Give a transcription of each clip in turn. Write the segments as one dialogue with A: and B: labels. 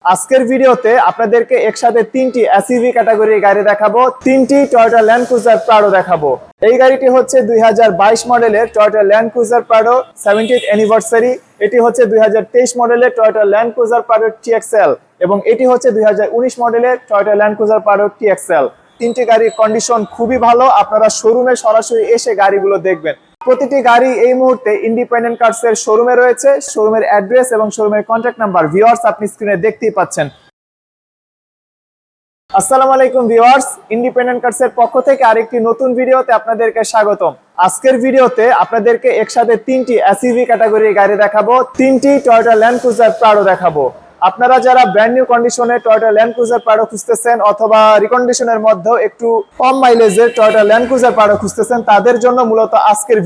A: আজকের ভিডিওতে আপনাদেরকে একসাথে তিনটি এসইভি ক্যাটাগরির গাড়ি দেখাবো, তিনটি টয়োটা ল্যান্ড ক্রুজার প্রাডো দেখাবো। এই গাড়িটি হচ্ছে 2022 মডেলের Toyota land cruiser Prado 70th anniversary. এটি হচ্ছে 2023 মডেলের Toyota land cruiser Prado TXL এবং এটি হচ্ছে 2019 মডেলের Toyota land cruiser Prado TXL। তিনটি গাড়ির কন্ডিশন খুবই ভালো, আপনারা শোরুমে সরাসরি এসে গাড়িগুলো দেখবেন। প্রতিটি গাড়ি এই মুহূর্তে ইন্ডিপেন্ডেন্ট কার্স এর শোরুমে রয়েছে। শোরুমের অ্যাড্রেস এবং শোরুমের কন্ট্যাক্ট নাম্বার ভিউয়ার্স আপনি স্ক্রিনে দেখতেই পাচ্ছেন। আসসালামু আলাইকুম ভিউয়ার্স, ইন্ডিপেন্ডেন্ট কার্স এর পক্ষ থেকে আরেকটি নতুন ভিডিওতে আপনাদেরকে স্বাগতম। আজকের ভিডিওতে আপনাদেরকে একসাথে তিনটি এসইভি ক্যাটাগরির গাড়ি দেখাবো, তিনটি টয়োটা ল্যান্ড ক্রুজার প্রাডো দেখাবো। আপনারা যারা ব্র্যান্ড নিউ কন্ডিশনে টয়োটা ল্যান্ড ক্রুজার প্রাডো খুঁজতেছেন অথবা রিকন্ডিশনের মধ্যেও একটু কম মাইলেজের টয়োটা ল্যান্ড ক্রুজার প্রাডো খুঁজতেছেন, তাদের জন্য মূলত আজকের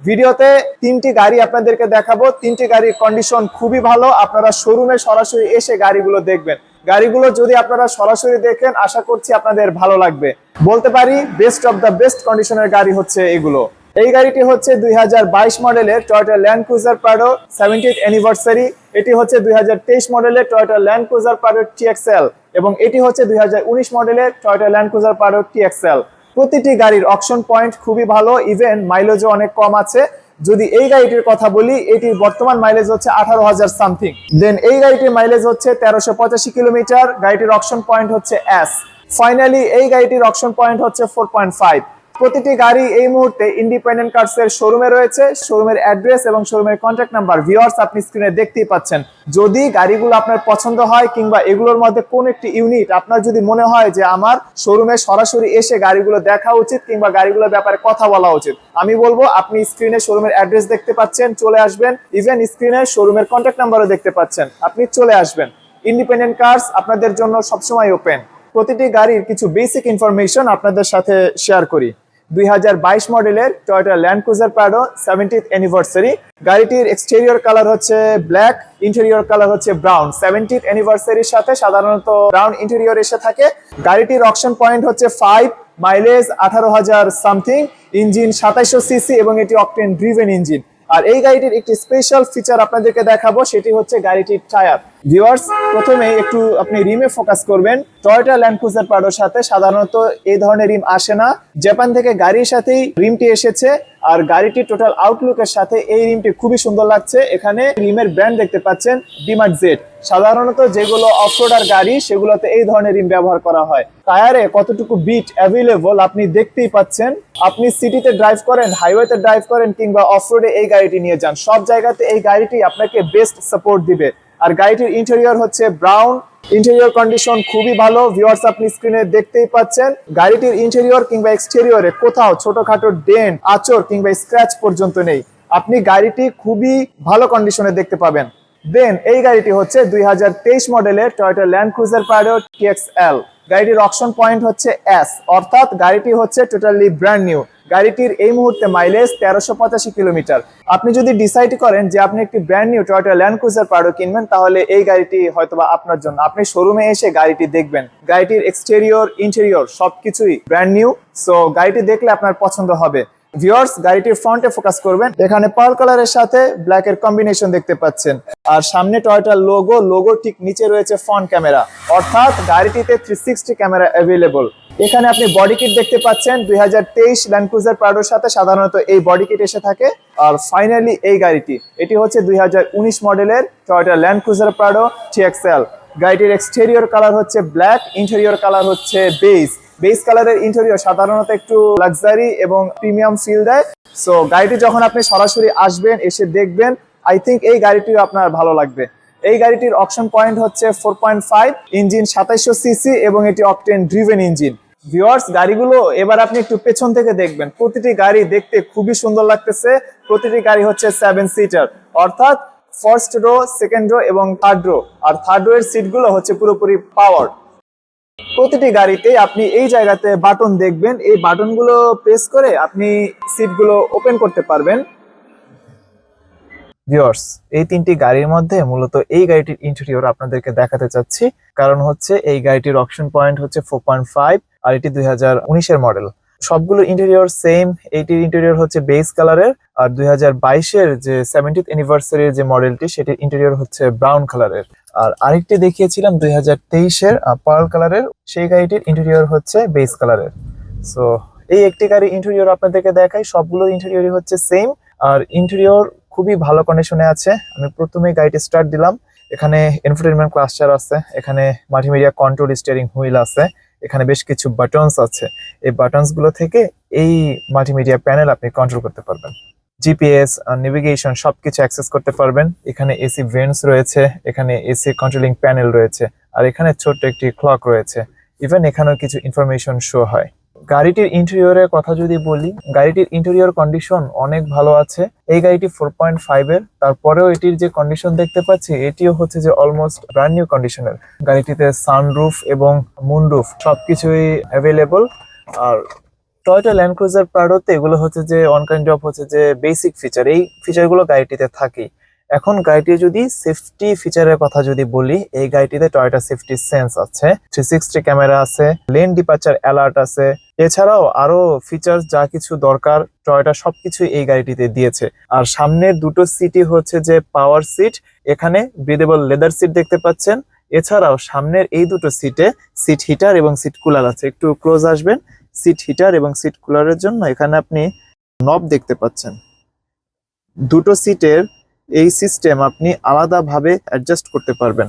A: ভিডিওতে তিনটি গাড়ি আপনাদেরকে দেখাবো। তিনটি গাড়ির কন্ডিশন খুবই ভালো, আপনারা শোরুমে সরাসরি এসে গাড়িগুলো দেখবেন। গাড়িগুলো যদি আপনারা সরাসরি দেখেন আশা করছি আপনাদের ভালো লাগবে। বলতে পারি বেস্ট অফ দ্য বেস্ট কন্ডিশনের গাড়ি হচ্ছে এগুলো। এই গাড়িটি হচ্ছে 2022 মডেলের Toyota land cruiser Prado 70th anniversary. এটি হচ্ছে 2023 মডেলের Toyota land cruiser Prado TXL এবং এটি হচ্ছে 2019 মডেলের Toyota land cruiser Prado TXL। প্রতিটি গাড়ির অকশন পয়েন্ট খুবই ভালো, ইভেন মাইলেজও অনেক কম আছে। যদি এই গাড়িটির কথা বলি, এটির বর্তমান মাইলেজ হচ্ছে 18,000 সামথিং। দেন এই গাড়িটির মাইলেজ হচ্ছে 1385 কিলোমিটার। গাড়িটির অকশন পয়েন্ট হচ্ছে S। ফাইনালি এই গাড়িটির অকশন পয়েন্ট হচ্ছে 4.5। প্রতিটি গাড়ি এই মুহূর্তে ইন্ডিপেন্ডেন্ট কার্স এর শোরুমে রয়েছে। শোরুমের অ্যাড্রেস এবং শোরুমের কন্ট্যাক্ট নাম্বার ভিউয়ার্স আপনি স্ক্রিনে দেখতেই পাচ্ছেন। যদি গাড়িগুলো আপনার পছন্দ হয় কিংবা এগুলোর মধ্যে কোন একটি ইউনিট আপনার যদি মনে হয় যে আমার শোরুমে সরাসরি এসে গাড়িগুলো দেখা উচিত কিংবা গাড়িগুলোর ব্যাপারে কথা বলা উচিত, আমি বলবো আপনি স্ক্রিনে শোরুমের অ্যাড্রেস দেখতে পাচ্ছেন, চলে আসবেন। ইভেন স্ক্রিনে শোরুমের কন্ট্যাক্ট নাম্বারও দেখতে পাচ্ছেন, আপনি চলে আসবেন। ইন্ডিপেন্ডেন্ট কার্স আপনাদের জন্য সবসময় ওপেন। প্রতিটি গাড়ির কিছু বেসিক ইনফরমেশন আপনাদের সাথে শেয়ার করি। 2022 মডেলের Toyota land cruiser Prado 70th anniversary. গাড়িটির এক্সটেরিয়র কালার হচ্ছে ব্ল্যাক, ইন্টেরিয়র কালার হচ্ছে ব্রাউন। 70th অ্যানিভার্সারির সাথে সাধারণত ব্রাউন ইন্টেরিয়র এসে থাকে। গাড়িটির অকশন পয়েন্ট হচ্ছে 5, মাইলেজ 18,000 সামথিং, ইঞ্জিন 2700 সিসি এবং এটি অকটেন ড্রিভেন ইঞ্জিন। আর এই গাড়িটির একটি স্পেশাল ফিচার আপনাদেরকে দেখাবো, সেটি হচ্ছে গাড়িটির টায়ার। ভিউয়ার্স প্রথমে একটু আপনি রিমে ফোকাস করবেন। টয়োটা ল্যান্ড ক্রুজার প্রাডোর সাথে সাধারণত এই ধরনের রিম আসে না। জাপান থেকে গাড়ির সাথেই রিমটি এসেছে আর গাড়িটির টোটাল আউটলুকের সাথে এই রিমটি খুবই সুন্দর লাগছে। এখানে রিমের ব্র্যান্ড দেখতে পাচ্ছেন ডিমার্ট জেড। সাধারণত যেগুলো অফরোডার গাড়ি সেগুলোতে এই ধরনের রিম ব্যবহার করা হয়। টায়ারে কতটুকু বিট অ্যাভেলেবল আপনি দেখতেই পাচ্ছেন। আপনি সিটিতে ড্রাইভ করেন, হাইওয়েতে ড্রাইভ করেন কিংবা অফরোডে এই গাড়িটি নিয়ে যান, সব জায়গাতে এই গাড়িটি আপনাকে বেস্ট সাপোর্ট দিবে। আর গাড়িটির ইন্টেরিয়র হচ্ছে ব্রাউন, ইন্টেরিয়র কন্ডিশন খুবই ভালো। ভিউয়ার্স আপনি স্ক্রিনে দেখতেই পাচ্ছেন। গাড়িটির ইন্টেরিয়র কিংবা এক্সটেরিয়রে কোথাও ছোটখাটো ডেন্ট, আঁচড় কিংবা স্ক্র্যাচ পর্যন্ত নেই। আপনি গাড়িটি খুবই ভালো কন্ডিশনে দেখতে পাবেন। দেন এই গাড়িটি হচ্ছে 2023 মডেলের Toyota land cruiser Prado TXL। গাড়িটির অকশন পয়েন্ট হচ্ছে S, অর্থাৎ গাড়িটি হচ্ছে টোটালি ব্র্যান্ড নিউ। গাড়িটির এই মুহূর্তে মাইলেজ 1385 কিলোমিটার। আপনি যদি ডিসাইড করেন যে আপনি একটি brand new Toyota land cruiser Prado কিনবেন, তাহলে এই গাড়িটি হয়তোবা আপনার জন্য। আপনি শোরুমে এসে গাড়িটি দেখবেন, গাড়িটির এক্সটেরিয়র ইন্টেরিয়র সবকিছুই ব্র্যান্ড নিউ। সো গাড়িটি দেখলে আপনার পছন্দ হবে। ভিউয়ার্স গাড়িটির ফ্রন্টে ফোকাস করবেন। এখানে পার্ল কালারের সাথে ব্ল্যাক এর কম্বিনেশন দেখতে পাচ্ছেন। আর সামনে টয়োটার লোগো ঠিক নিচে রয়েছে ফ্রন্ট ক্যামেরা, অর্থাৎ গাড়িটিতে 360 ক্যামেরা অ্যাভেলেবল। এখানে আপনি বডি কিট দেখতে পাচ্ছেন। 2023 ল্যান্ড ক্রুজার প্রাডোর সাথে সাধারণত এই বডি কিট এসে থাকে। আর ফাইনালি এই গাড়িটি, এটি হচ্ছে 2019 মডেলের Toyota land cruiser Prado TXL। গাড়িটির এক্সটেরিয়র কালার হচ্ছে ব্ল্যাক, ইন্টেরিয়র কালার হচ্ছে বেজ কালারের ইন্টেরিয়র সাধারণত একটু লাক্সারি এবং প্রিমিয়াম ফিল দেয়। সো গাড়িটি যখন আপনি সরাসরি আসবেন, এসে দেখবেন, আই থিঙ্ক এই গাড়িটিও আপনার ভালো লাগবে। এই গাড়িটির অকশন পয়েন্ট হচ্ছে 4.5, ইঞ্জিন 2700 সিসি এবং এটি অকটেন ড্রিভেন ইঞ্জিন। ভিউয়ার্স গাড়িগুলো এবার আপনি একটু পেছন থেকে দেখবেন। প্রতিটি গাড়ি দেখতে খুবই সুন্দর লাগতেছে। প্রতিটি গাড়ি হচ্ছে 7 সিটার, অর্থাৎ ফার্স্ট রো, সেকেন্ড রো এবং থার্ড রো। আর থার্ড রো এর সিটগুলো হচ্ছে পুরোপুরি পাওয়ার। প্রতিটি গাড়িতে আপনি এই জায়গাতে বাটন দেখবেন, এই বাটনগুলো প্রেস করে আপনি সিটগুলো ওপেন করতে পারবেন। ভিউয়ার্স এই তিনটি গাড়ির মধ্যে মূলত এই গাড়িটির ইন্টেরিয়র আপনাদেরকে দেখাতে চাচ্ছি, কারণ হচ্ছে এই গাড়িটির অকশন পয়েন্ট হচ্ছে 4.5 আর এটি 2019 এর মডেল। সবগুলো ইন্টেরিয়র সেম। এইটির ইন্টেরিয়র হচ্ছে বেজ কালারের আর 2022 এর যে 70th অ্যানিভার্সারির যে মডেলটি সেটির ইন্টেরিয়র হচ্ছে ব্রাউন কালারের। আর আরেকটি দেখিয়েছিলাম 2023-এর পার্ল কালারের, সেই গাড়িটির ইন্টেরিয়র হচ্ছে বেজ কালারের। সো এই একটি গাড়ি ইন্টেরিয়র আপনাদেরকে দেখাই, সবগুলো ইন্টেরিয়রই হচ্ছে সেম, আর ইন্টেরিয়র খুবই ভালো কন্ডিশনে আছে। আমি প্রথমে গাড়িটি স্টার্ট দিলাম, এখানে ইনফোটেইনমেন্ট ক্লাস্টার আছে, এখানে মাল্টিমিডিয়া কন্ট্রোল স্টিয়ারিং হুইল আছে, এখানে বেশ কিছু বাটনস আছে। এই বাটনস গুলো থেকে এই মাল্টিমিডিয়া প্যানেল আপনি কন্ট্রোল করতে পারবেন। জিপিএস, নেভিগেশন সবকিছু অ্যাক্সেস করতে পারবেন। এখানে এসি ভেন্টস রয়েছে, এখানে এসি কন্ট্রোলিং প্যানেল রয়েছে, আর এখানে ছোট্ট একটি ক্লক রয়েছে। ইভেন এখানেও কিছু ইনফরমেশন শো হয়। গাড়িটির ইন্টেরিয়রের কথা যদি বলি, গাড়িটির ইন্টেরিয়র কন্ডিশন অনেক ভালো আছে। এই গাড়িটি 4.5 এর, তারপরেও এটির যে কন্ডিশন দেখতে পাচ্ছি এটিও হচ্ছে যে অলমোস্ট ব্র্যান্ড নিউ কন্ডিশনের। গাড়িটিতে সানরুফ এবং মুনরুফ সবকিছুই অ্যাভেলেবল। আর টয়োটা ল্যান্ড ক্রুজার প্রাডোতে এগুলো হচ্ছে যে অন কাইন্ড অফ হচ্ছে যে বেসিক ফিচার, এই ফিচারগুলো গাড়িটিতে থাকে। এখন গাড়িটি যদি সেফটি ফিচারের কথা যদি বলি, এই গাড়িটিতে টয়োটা সেফটি সেন্স আছে, 360 ক্যামেরা আছে, লেন ডিপারচার অ্যালার্ট আছে, এছাড়াও আরো ফিচার্স যা কিছু দরকার টয়োটা সবকিছু এই গাড়িটিতে দিয়েছে। আর সামনের দুটো সিটই হচ্ছে যে পাওয়ার সিট, এখানে ব্রিদেবল লেদার সিট দেখতে পাচ্ছেন। এছাড়াও সামনের এই দুটো সিটে সিট হিটার এবং সিট কুলার আছে। একটু ক্লোজ আসবেন, সিট হিটার এবং সিট কুলারের জন্য এখানে আপনি নব দেখতে পাচ্ছেন। দুটো সিটের এই সিস্টেম আপনি আলাদাভাবে অ্যাডজাস্ট করতে পারবেন।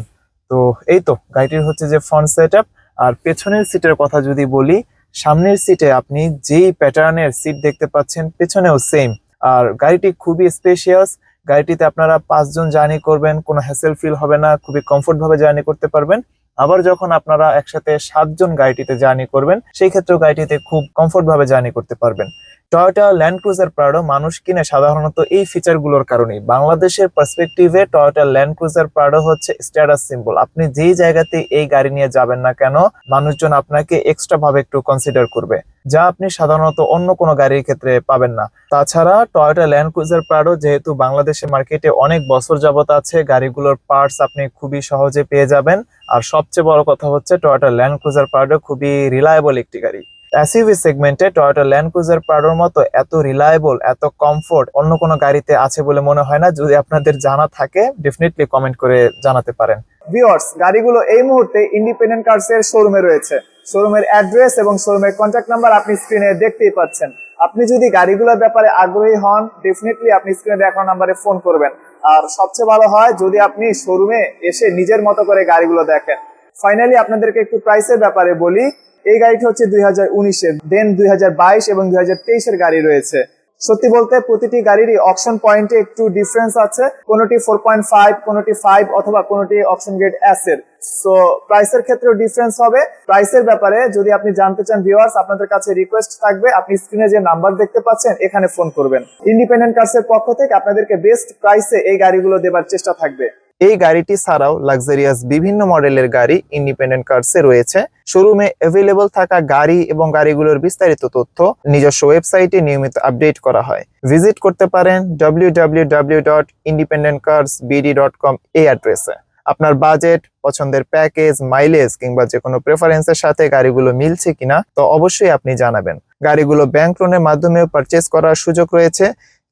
A: তো এই তো গাড়িটির হচ্ছে যে ফ্রন্ট সেটআপ। আর পেছনের সিটের কথা যদি বলি, সামনের সিটে আপনি যেই প্যাটার্নের সিট দেখতে পাচ্ছেন পেছনেও সেম। আর গাড়িটি খুবই স্পেশিয়াস, গাড়িটিতে আপনারা 5 জন জার্নি করবেন, কোনো হ্যাসেল ফিল হবে না, খুবই কমফোর্ট ভাবে জার্নি করতে পারবেন। আবার যখন আপনারা একসাথে 7 জন গাড়িটিতে জার্নি করবেন, সেই ক্ষেত্রেও গাড়িটিতে খুব কমফোর্ট ভাবে জার্নি করতে পারবেন। টয়োটা ল্যান্ড ক্রুজার প্রাডো মানুষ কিনে সাধারণত এই ফিচারগুলোর কারণেই। বাংলাদেশের পার্সপেক্টিভে টয়োটা ল্যান্ড ক্রুজার প্রাডো হচ্ছে স্ট্যাটাস সিম্বল। আপনি যেই জায়গাতে এই গাড়ি নিয়ে যাবেন না কেন, মানুষজন আপনাকে এক্সট্রা ভাবে একটু কনসিডার করবে, যা আপনি সাধারণত অন্য কোনো গাড়ির ক্ষেত্রে পাবেন না। তাছাড়া টয়োটা ল্যান্ড ক্রুজার প্রাডো যেহেতু বাংলাদেশের মার্কেটে অনেক বছর যাবত আছে, গাড়িগুলোর পার্টস আপনি খুবই সহজে পেয়ে যাবেন। আর সবচেয়ে বড় কথা হচ্ছে টয়োটা ল্যান্ড ক্রুজার প্রাডো খুবই রিলায়েবল একটি গাড়ি। এসইউভি সেগমেন্টে টয়োটা ল্যান্ড ক্রুজার প্রাডোর মতো এত রিলায়েবল, এত কমফোর্ট অন্য কোনো গাড়িতে আছে বলে মনে হয় না। যদি আপনাদের জানা থাকে ডেফিনেটলি কমেন্ট করে জানাতে পারেন। ভিউয়ার্স, গাড়িগুলো এই মুহূর্তে ইন্ডিপেন্ডেন্ট কার্স এর শোরুমে রয়েছে। শোরুমের অ্যাড্রেস এবং শোরুমের কন্ট্যাক্ট নাম্বার আপনি স্ক্রিনে দেখতেই পাচ্ছেন। আপনি যদি গাড়িগুলোর ব্যাপারে আগ্রহী হন, ডেফিনেটলি আপনি স্ক্রিনে দেখানো নাম্বারে ফোন করবেন। আর সবচেয়ে ভালো হয় যদি আপনি শোরুমে এসে নিজের মতো করে গাড়িগুলো দেখেন। ফাইনালি আপনাদেরকে একটু প্রাইসের ব্যাপারে বলি। এই গাড়িটি হচ্ছে 2019-এর, দেন 2022 এবং 2023-এর গাড়ি রয়েছে। সত্যি বলতে প্রতিটি গাড়িরই অপশন পয়েন্টে একটু ডিফারেন্স আছে, কোনোটি 4.5, কোনোটি 5 অথবা কোনোটি অপশন গ্রেড এস এর। সো প্রাইসের ক্ষেত্রেও ডিফারেন্স হবে। প্রাইসের ব্যাপারে যদি আপনি জানতে চান ভিউয়ার্স, আপনাদের কাছে রিকোয়েস্ট থাকবে আপনি স্ক্রিনে যে নাম্বার দেখতে পাচ্ছেন এখানে ফোন করবেন। ইন্ডিপেন্ডেন্ট কার্সের পক্ষ থেকে আপনাদেরকে বেস্ট প্রাইসে এই গাড়িগুলো দেবার চেষ্টা থাকবে। এই গাড়িটি ছাড়াও লাক্সারিয়াস বিভিন্ন মডেলের গাড়ি ইন্ডিপেন্ডেন্ট কার্সে রয়েছে। শোরুমে অ্যাভেলেবল থাকা গাড়ি এবং গাড়িগুলোর বিস্তারিত তথ্য নিজস্ব ওয়েবসাইটে নিয়মিত আপডেট করা হয়। ভিজিট করতে পারেন www.independentcarsbd.com এই অ্যাড্রেসে। আপনার বাজেট, পছন্দের প্যাকেজ, মাইলেজ কিংবা যে কোনো প্রেফারেন্সের সাথে গাড়িগুলো মিলছে কিনা তো অবশ্যই আপনি জানাবেন। গাড়িগুলো ব্যাংক লোনের মাধ্যমেও পারচেজ করার সুযোগ রয়েছে।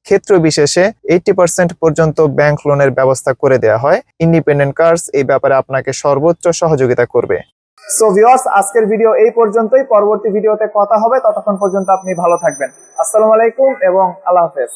A: ক্ষেত্র বিশেষে 80% পর্যন্ত ব্যাংক লোনের ব্যবস্থা করে দেওয়া হয়। ইন্ডিপেন্ডেন্ট কার্স এই ব্যাপারে আপনাকে সর্বোচ্চ সহযোগিতা করবে। সো ভিউয়ার্স, আজকের ভিডিও এই পর্যন্তই। পরবর্তী ভিডিওতে কথা হবে, ততক্ষণ পর্যন্ত আপনি ভালো থাকবেন। আসসালামু আলাইকুম এবং আল্লাহ হাফেজ।